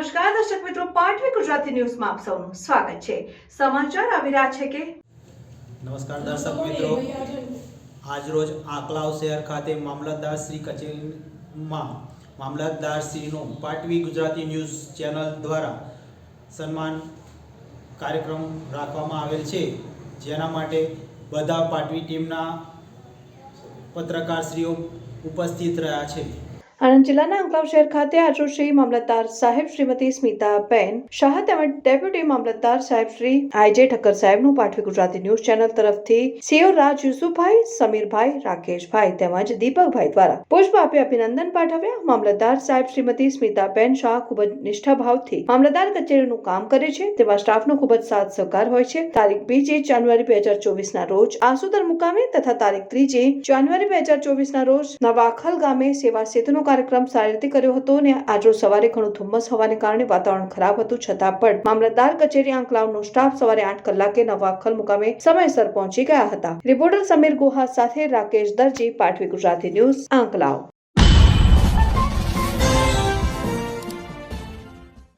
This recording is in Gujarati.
નમસ્કાર દર્શક મિત્રો, પાટવી ગુજરાતી ન્યૂઝમાં આપ સૌનું સ્વાગત છે। સમાચાર આવી રહ્યા છે કે નમસ્કાર દર્શક મિત્રો, આજરોજ આંકલાવ શહેર ખાતે મામલતદાર શ્રી કચેરીમાં મામલતદાર શ્રીનું પાટવી ગુજરાતી ન્યૂઝ ચેનલ દ્વારા સન્માન કાર્યક્રમ રાખવામાં આવેલ છે, જેના માટે બધા પાટવી ટીમના પત્રકારશ્રીઓ ઉપસ્થિત રહ્યા છે। આણંદ જિલ્લાના આંકલાવ શહેર ખાતે આજરોજ શ્રી મામલતદાર સાહેબ શ્રીમતી સ્મિતાબેન શાહ તેમજ ડેપ્યુટી મામલતદાર સાહેબ શ્રી આઈજે ઠક્કર સાહેબનું પાટવી ગુજરાતી ન્યૂઝ ચેનલ તરફથી સીઓ રાજ યુસુફભાઈ, સમીરભાઈ, રાકેશભાઈ તેમજ દીપકભાઈ દ્વારા પુષ્પ આપી અભિનંદન પાઠવ્યા। મામલતદાર સાહેબ શ્રીમતી સ્મિતાબેન શાહ ખૂબ જ નિષ્ઠાભાવથી મામલતદાર કચેરીનું કામ કરે છે, તેમાં સ્ટાફનો ખૂબ જ સાથ સહકાર હોય છે। તારીખ 2 જાન્યુઆરી 2024 ના રોજ આસુદર મુકામે તથા તારીખ 3 જાન્યુઆરી 2024 ના રોજ નવાખલ ગામે સેવા સેતુનો કાર્યક્રમ સારી રીતે કર્યો હતો અને આજરોજ સવારે ઘણું ધુમ્મસ હોવાને કારણે વાતાવરણ ખરાબ હતું, છતાં પણ મામલતદાર કચેરી આંકલાવનો સ્ટાફ સવારે 8 કલાકે નવાખલ મુકામે સમયસર પહોંચી ગયા હતા। રિપોર્ટર સમીર ગુહા સાથે રાકેશ દરજી, પાટવી ગુજરાતી ન્યૂઝ, આંકલાવ।